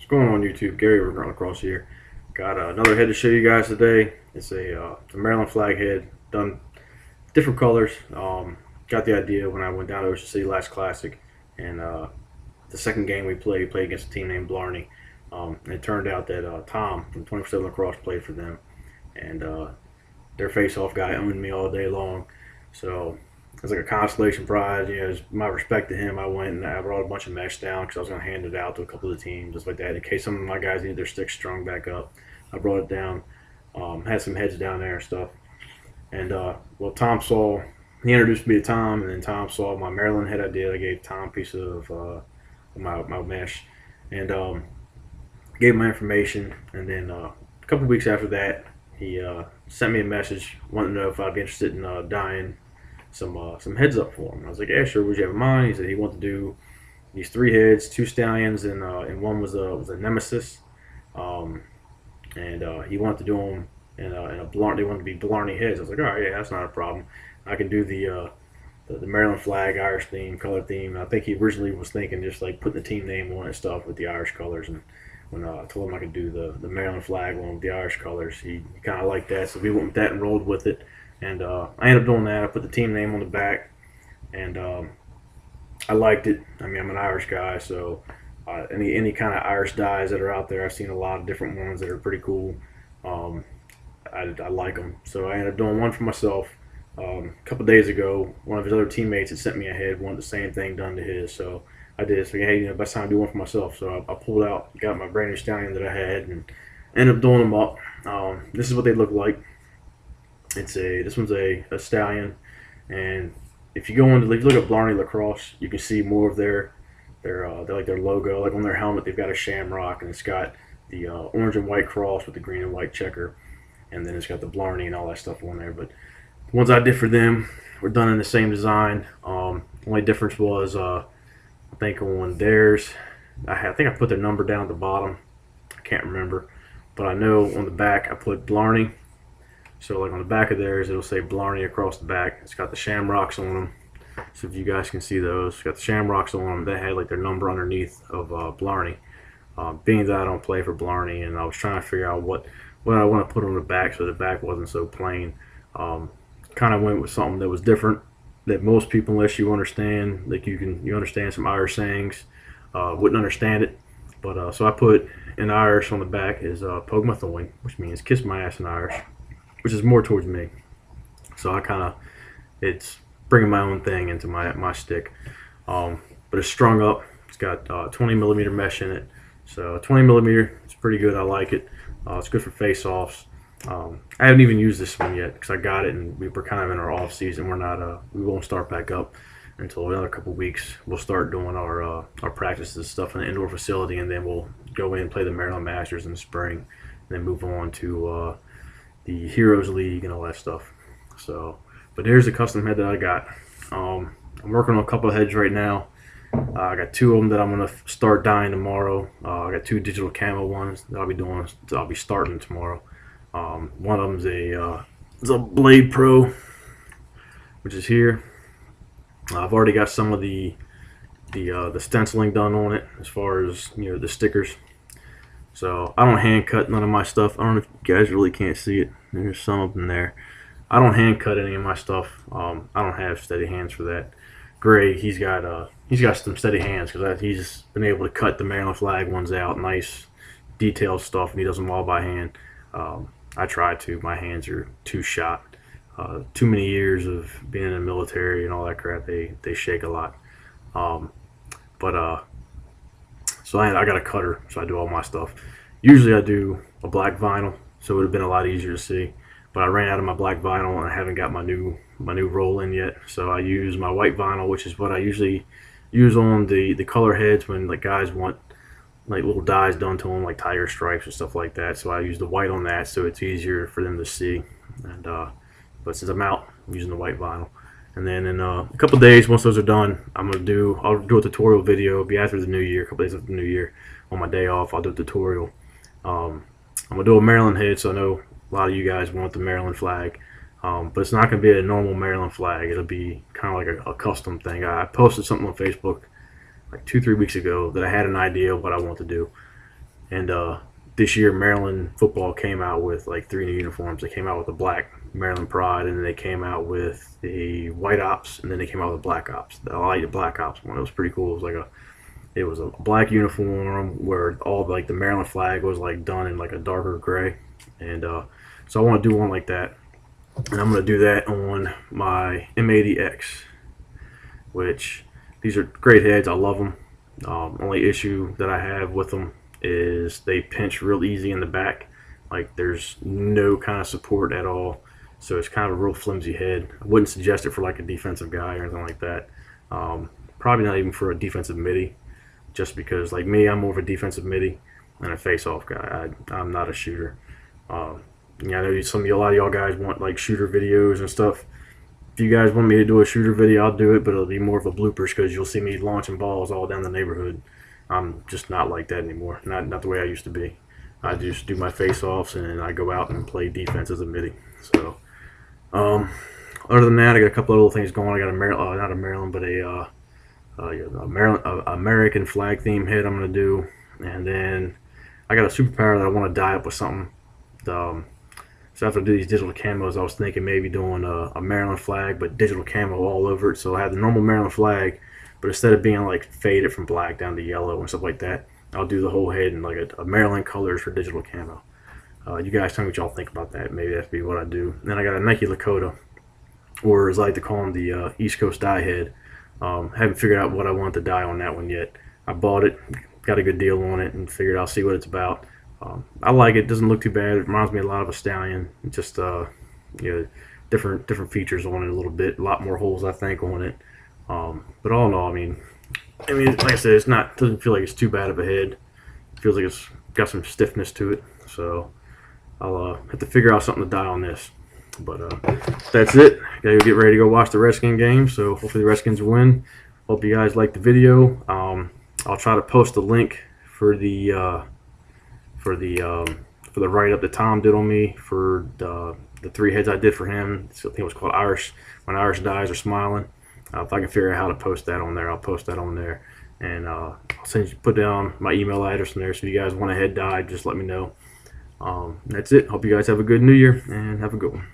What's going on YouTube? Gary over Lacrosse here. Got another head to show you guys today. It's a Maryland flag head, done different colors. Got the idea when I went down to Ocean City last Classic, and the second game we played against a team named Blarney. And it turned out that Tom from 24/7 Lacrosse played for them, and their face-off guy owned me all day long. So it's like a consolation prize. You know, as my respect to him, I went and I brought a bunch of mesh down because I was going to hand it out to a couple of the teams, just like that, in case some of my guys needed their sticks strung back up. I brought it down, had some heads down there and stuff. And well, he introduced me to Tom, and then Tom saw my Maryland head I did. I gave Tom a piece of my mesh, and gave him my information. And then a couple of weeks after that, he sent me a message wanting to know if I'd be interested in dyeing some heads up for him. I was like, yeah, sure. Would you have in mind? He said he wanted to do these 3 heads, 2 stallions, and one was a nemesis. And he wanted to do them in a Blarney. They wanted to be Blarney heads. I was like, all right, yeah, that's not a problem. I can do the Maryland flag, Irish theme, color theme. And I think he originally was thinking just like putting the team name on it and stuff with the Irish colors. And when I told him I could do the Maryland flag one with the Irish colors, he kind of liked that. So we went with that and rolled with it. And I ended up doing that. I put the team name on the back, and I liked it. I mean, I'm an Irish guy, so any kind of Irish dyes that are out there, I've seen a lot of different ones that are pretty cool. I like them, so I ended up doing one for myself. A couple of days ago, one of his other teammates had sent me a head, wanted the same thing done to his, so I did. So hey, best time to do one for myself. So I pulled out, got my brand new stallion that I had, and ended up doing them up. This is what they look like. This one's a stallion, and if you look at Blarney Lacrosse, you can see more of their logo. Like on their helmet, they've got a shamrock, and it's got the orange and white cross with the green and white checker, and then it's got the Blarney and all that stuff on there. But the ones I did for them were done in the same design. Only difference was I think on theirs, I think I put their number down at the bottom. I can't remember, but I know on the back I put Blarney. So like on the back of theirs, it'll say Blarney across the back. It's got the shamrocks on them. So if you guys can see those, it's got the shamrocks on them. They had like their number underneath of Blarney. Being that I don't play for Blarney, and I was trying to figure out what I want to put on the back so the back wasn't so plain. Kind of went with something that was different that most people, unless you understand, like you understand some Irish sayings, wouldn't understand it. But so I put in Irish on the back is Pogue my thorn, which means kiss my ass in Irish, which is more towards me. So it's bringing my own thing into my stick. But it's strung up. It's got 20 millimeter mesh in it. So 20 millimeter, it's pretty good. I like it. It's good for face-offs. I haven't even used this one yet because I got it and we're kind of in our off season. We won't start back up until another couple weeks. We'll start doing our practices and stuff in the indoor facility, and then we'll go in and play the Maryland Masters in the spring, and then move on to the Heroes League and all that stuff. So, but here's the custom head that I got. I'm working on a couple of heads right now. I got 2 of them that I'm gonna start dyeing tomorrow. I got 2 digital camo ones that I'll be starting tomorrow. One of them's is a Blade Pro, which is here. I've already got some of the stenciling done on it as far as the stickers. So I don't hand cut none of my stuff. I don't know if you guys really can't see it. There's some of them there. I don't hand cut any of my stuff. I don't have steady hands for that. Gray, he's got some steady hands because he's been able to cut the Maryland flag ones out, nice detailed stuff, and he does them all by hand. I try to. My hands are too shot. Too many years of being in the military and all that crap. They shake a lot. So I got a cutter, so I do all my stuff. Usually I do a black vinyl, so it would have been a lot easier to see. But I ran out of my black vinyl and I haven't got my new roll in yet. So I use my white vinyl, which is what I usually use on the color heads when like guys want like little dyes done to them, like tiger stripes and stuff like that. So I use the white on that, so it's easier for them to see. And but since I'm out, I'm using the white vinyl. And then in a couple days, once those are done, I'll do a tutorial video. It'll be after the new year, a couple days after the new year. On my day off, I'll do a tutorial. I'm gonna do a Maryland head, so I know a lot of you guys want the Maryland flag, but it's not gonna be a normal Maryland flag. It'll be kind of like a custom thing. I posted something on Facebook like 2-3 weeks ago that I had an idea of what I want to do, And this year, Maryland football came out with like 3 new uniforms. They came out with the black Maryland Pride, and then they came out with the white ops, and then they came out with the black ops. I like the black ops one. It was pretty cool. It was a black uniform where all like the Maryland flag was like done in like a darker gray, and so I want to do one like that, and I'm going to do that on my M80X, which these are great heads. I love them. Only issue that I have with them is they pinch real easy in the back. Like there's no kind of support at all, so it's kind of a real flimsy head. I wouldn't suggest it for like a defensive guy or anything like that. Probably not even for a defensive midi, just because like me, I'm more of a defensive midi and a face-off guy. I'm not a shooter. Yeah, I know a lot of y'all guys want like shooter videos and stuff. If you guys want me to do a shooter video, I'll do it, but it'll be more of a bloopers because you'll see me launching balls all down the neighborhood. I'm just not like that anymore. Not the way I used to be. I just do my face-offs and I go out and play defense as a midi. So, other than that, I got a couple of little things going. I got not a Maryland, but American flag theme head I'm gonna do, and then I got a superpower that I want to dye up with something. So after I do these digital camos, I was thinking maybe doing a Maryland flag, but digital camo all over it. So I have the normal Maryland flag, but instead of being like faded from black down to yellow and stuff like that, I'll do the whole head in like a Maryland colors for digital camo. You guys tell me what y'all think about that. Maybe that'd be what I do. And then I got a Nike Lakota, or as I like to call them, the East Coast dye head. Haven't figured out what I want to dye on that one yet. I bought it, got a good deal on it, and figured I'll see what it's about. I like it. Doesn't look too bad. It reminds me a lot of a Stallion. Just different features on it a little bit. A lot more holes I think on it. But all in all, I mean, like I said, doesn't feel like it's too bad of a head. It feels like it's got some stiffness to it. So I'll have to figure out something to dye on this. But that's it. Gotta get ready to go watch the Redskins game. So hopefully the Redskins win. Hope you guys liked the video. I'll try to post a link for the write-up that Tom did on me for the 3 heads I did for him. I think it was called Irish, When Irish Dies Are Smiling. If I can figure out how to post that on there, I'll post that on there. And I'll put down my email address in there, so if you guys want a head dyed, just let me know. That's it. Hope you guys have a good New Year, and have a good one.